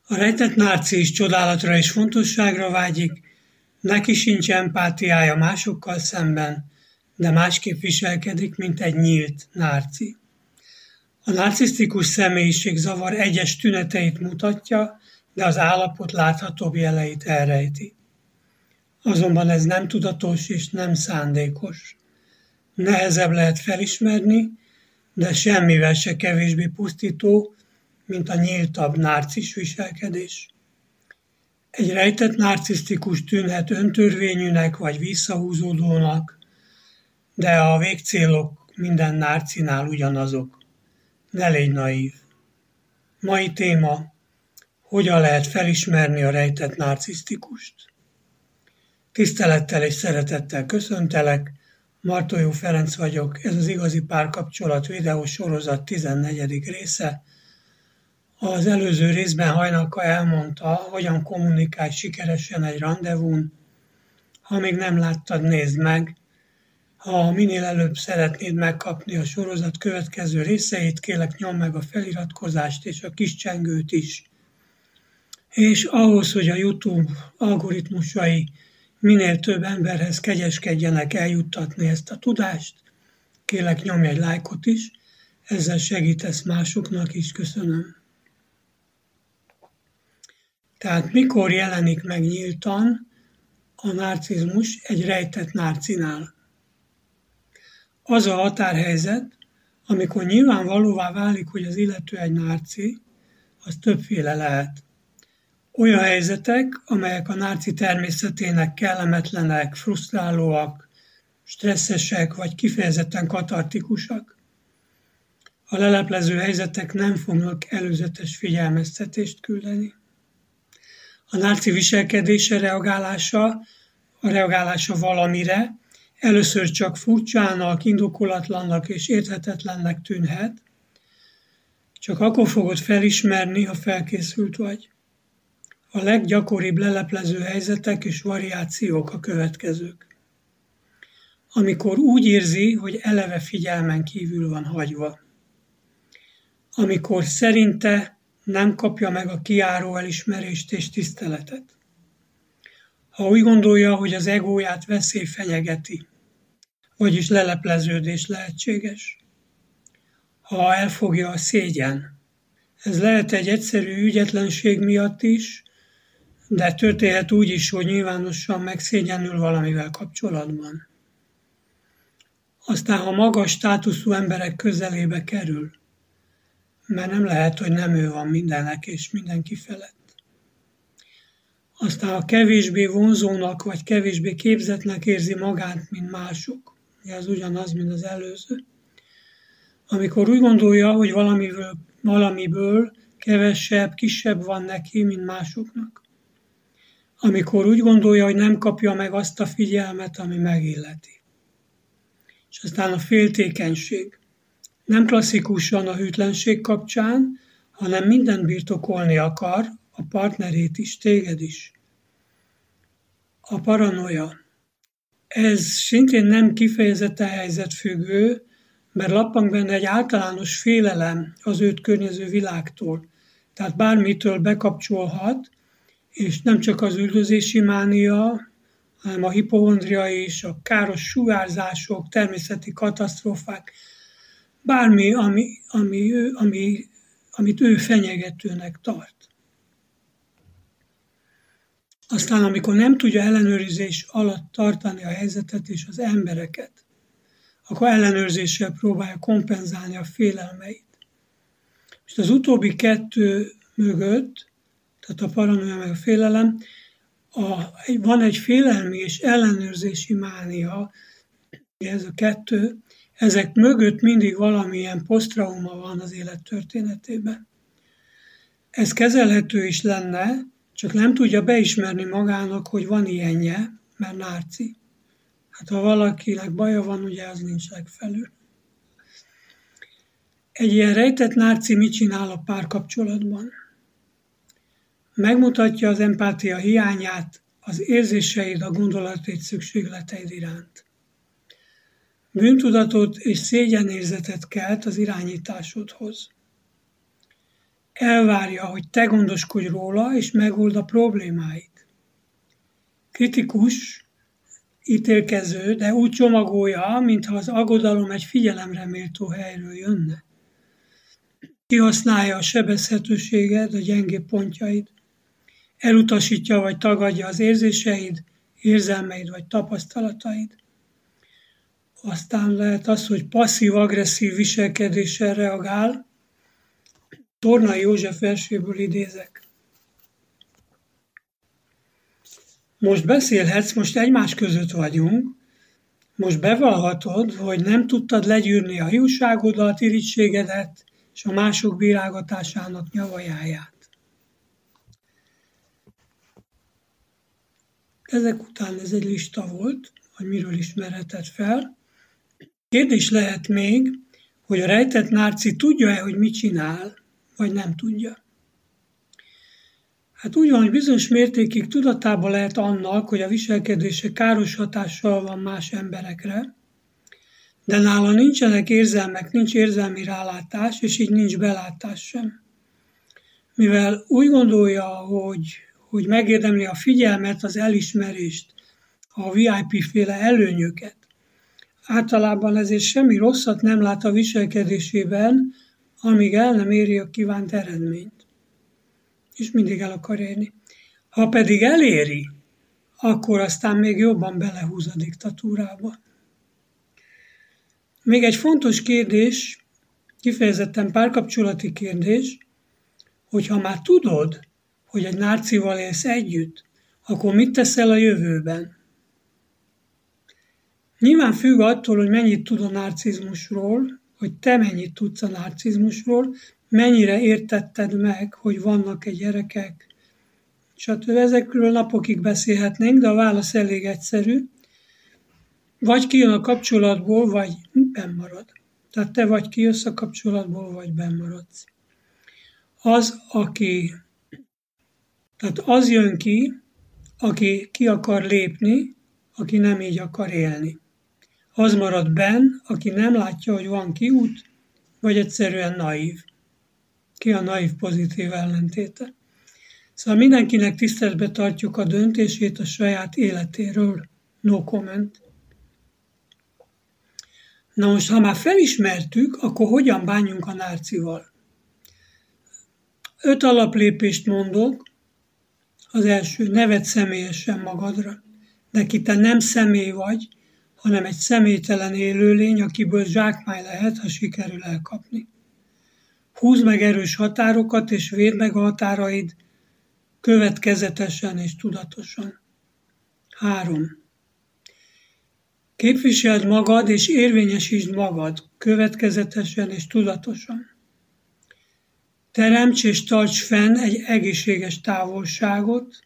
A rejtett narcisz csodálatra és fontosságra vágyik, neki sincs empátiája másokkal szemben, de másképp viselkedik, mint egy nyílt narci. A narcisztikus személyiségzavar egyes tüneteit mutatja, de az állapot láthatóbb jeleit elrejti. Azonban ez nem tudatos és nem szándékos. Nehezebb lehet felismerni, de semmivel se kevésbé pusztító, mint a nyíltabb narcisz viselkedés. Egy rejtett narcisztikus tűnhet öntörvényűnek vagy visszahúzódónak, de a végcélok minden narcinál ugyanazok. Ne légy naív. Mai téma: hogyan lehet felismerni a rejtett narcisztikust? Tisztelettel és szeretettel köszöntelek, Martolyó Ferenc vagyok, ez az Igazi Párkapcsolat videósorozat 14. része. Az előző részben Hajnalka elmondta, hogyan kommunikálj sikeresen egy randevún. Ha még nem láttad, nézd meg. Ha minél előbb szeretnéd megkapni a sorozat következő részeit, kérlek nyomd meg a feliratkozást és a kis csengőt is. És ahhoz, hogy a YouTube algoritmusai minél több emberhez kegyeskedjenek eljuttatni ezt a tudást, kérlek nyomj egy lájkot is, ezzel segítesz másoknak is, köszönöm. Tehát mikor jelenik meg nyíltan a narcizmus egy rejtett narcinál? Az a határhelyzet, amikor nyilvánvalóvá válik, hogy az illető egy narci, az többféle lehet. Olyan helyzetek, amelyek a narci természetének kellemetlenek, frusztrálóak, stresszesek vagy kifejezetten katartikusak. A leleplező helyzetek nem fognak előzetes figyelmeztetést küldeni. A narci viselkedése, a reagálása valamire először csak furcsának, indokolatlannak és érthetetlennek tűnhet, csak akkor fogod felismerni, ha felkészült vagy. A leggyakoribb leleplező helyzetek és variációk a következők. Amikor úgy érzi, hogy eleve figyelmen kívül van hagyva. Amikor szerinte nem kapja meg a kijáró elismerést és tiszteletet. Ha úgy gondolja, hogy az egóját veszély fenyegeti, vagyis lelepleződés lehetséges. Ha elfogja a szégyen. Ez lehet egy egyszerű ügyetlenség miatt is, de történhet úgy is, hogy nyilvánosan megszégyenül valamivel kapcsolatban. Aztán, ha magas státuszú emberek közelébe kerül, mert nem lehet, hogy nem ő van mindenek és mindenki felett. Aztán, ha kevésbé vonzónak vagy kevésbé képzettnek érzi magát, mint mások, ez ugyanaz, mint az előző. Amikor úgy gondolja, hogy valamiből kevesebb, kisebb van neki, mint másoknak. Amikor úgy gondolja, hogy nem kapja meg azt a figyelmet, ami megilleti. És aztán a féltékenység. Nem klasszikusan a hűtlenség kapcsán, hanem mindent birtokolni akar, a partnerét is, téged is. A paranoia. Ez szintén nem kifejezetten helyzetfüggő, mert lappang benne egy általános félelem az őt környező világtól. Tehát bármitől bekapcsolhat, és nem csak az üldözési mánia, hanem a hipochondria is, a káros sugárzások, természeti katasztrófák, bármi, amit ő fenyegetőnek tart. Aztán, amikor nem tudja ellenőrzés alatt tartani a helyzetet és az embereket, akkor ellenőrzéssel próbálja kompenzálni a félelmeit. És az utóbbi kettő mögött, tehát a paranoia meg a félelem, van egy félelmi és ellenőrzési mánia, ez a kettő, ezek mögött mindig valamilyen posztrauma van az élet történetében. Ez kezelhető is lenne, csak nem tudja beismerni magának, hogy van ilyenje, mert narci. Hát ha valakinek baja van, ugye az nincs legfelül. Egy ilyen rejtett narci mit csinál a párkapcsolatban? Megmutatja az empátia hiányát, az érzéseid, a gondolatait, szükségleteid iránt. Bűntudatot és szégyenérzetet kelt az irányításodhoz. elvárja, hogy te gondoskodj róla, és megold a problémáit. Kritikus, ítélkező, de úgy csomagolja, mintha az aggodalom egy figyelemre méltó helyről jönne. Kihasználja a sebezhetőséged, a gyengébb pontjaid. Elutasítja vagy tagadja az érzéseid, érzelmeid vagy tapasztalataid. Aztán lehet az, hogy passzív-agresszív viselkedéssel reagál. Tornai József verséből idézek. Most beszélhetsz, most egymás között vagyunk, most bevallhatod, hogy nem tudtad legyűrni a hiúságodat, irítségedet és a mások bírálgatásának nyavajáját. Ezek után ez egy lista volt, hogy miről ismerheted fel. Kérdés lehet még, hogy a rejtett nárci tudja-e, hogy mit csinál, vagy nem tudja. Hát úgy van, hogy bizonyos mértékig tudatában lehet annak, hogy a viselkedése káros hatással van más emberekre, de nála nincsenek érzelmek, nincs érzelmi rálátás, és így nincs belátás sem. Mivel úgy gondolja, hogy megérdemli a figyelmet, az elismerést, a VIP-féle előnyöket, általában ezért semmi rosszat nem lát a viselkedésében, amíg el nem éri a kívánt eredményt. És mindig el akar érni. Ha pedig eléri, akkor aztán még jobban belehúz a diktatúrába. Még egy fontos kérdés, kifejezetten párkapcsolati kérdés, hogyha már tudod, hogy egy nárcival élsz együtt, akkor mit teszel a jövőben? Nyilván függ attól, hogy mennyit tud a narcizmusról, hogy te mennyit tudsz a narcizmusról, mennyire értetted meg, hogy vannak-e gyerekek, stb. Ezekről napokig beszélhetnénk, de a válasz elég egyszerű. Vagy kijön a kapcsolatból, vagy benn marad. Tehát te vagy kijössz a kapcsolatból, vagy benn maradsz. Tehát az jön ki, aki ki akar lépni, aki nem így akar élni. Az marad benn, aki nem látja, hogy van kiút, vagy egyszerűen naív. Ki a naív pozitív ellentéte. Szóval mindenkinek tiszteletbe tartjuk a döntését a saját életéről. No comment. Na most, ha már felismertük, akkor hogyan bánjunk a nárcival? 5 alaplépést mondok. Az első, ne vedd személyesen magadra. Neki te nem személy vagy, hanem egy személytelen élőlény, akiből zsákmány lehet, ha sikerül elkapni. Húzd meg erős határokat, és védd meg a határaid következetesen és tudatosan. 3. Képviseld magad, és érvényesítsd magad következetesen és tudatosan. Teremts és tarts fenn egy egészséges távolságot,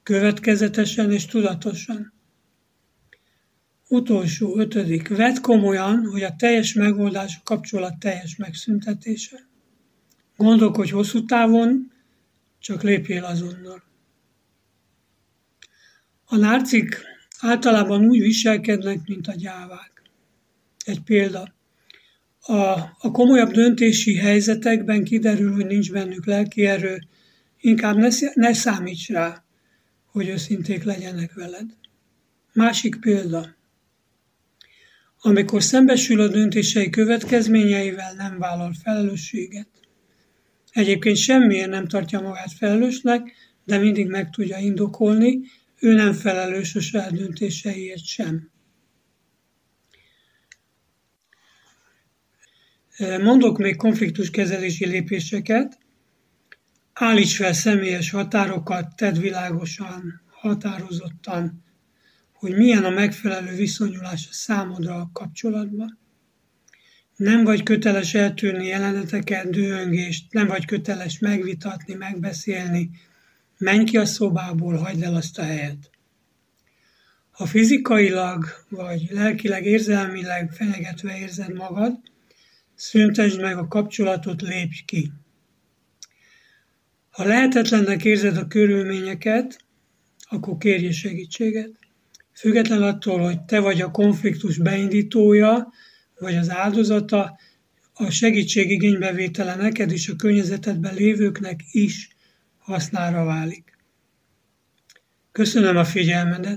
következetesen és tudatosan. Utolsó, 5. Vedd komolyan, hogy a teljes megoldás a kapcsolat teljes megszüntetése. Gondolkodj hosszú távon, csak lépjél azonnal. A nárcik általában úgy viselkednek, mint a gyávák. Egy példa. A komolyabb döntési helyzetekben kiderül, hogy nincs bennük lelkierő, inkább ne számíts rá, hogy őszinték legyenek veled. Másik példa. Amikor szembesül a döntései következményeivel, nem vállal felelősséget. Egyébként semmiért nem tartja magát felelősnek, de mindig meg tudja indokolni, ő nem felelős a saját döntéseiért sem. Mondok még konfliktuskezelési lépéseket. Állíts fel személyes határokat, tedd világosan, határozottan, hogy milyen a megfelelő viszonyulás a számodra a kapcsolatban. Nem vagy köteles eltűrni jeleneteket, dühöngést, nem vagy köteles megvitatni, megbeszélni. Menj ki a szobából, hagyd el azt a helyet. Ha fizikailag vagy lelkileg, érzelmileg fenyegetve érzed magad, szüntesd meg a kapcsolatot, lépj ki. Ha lehetetlennek érzed a körülményeket, akkor kérj segítséget. Független attól, hogy te vagy a konfliktus beindítója, vagy az áldozata, a segítségigénybevétele neked és a környezetedben lévőknek is hasznára válik. Köszönöm a figyelmedet!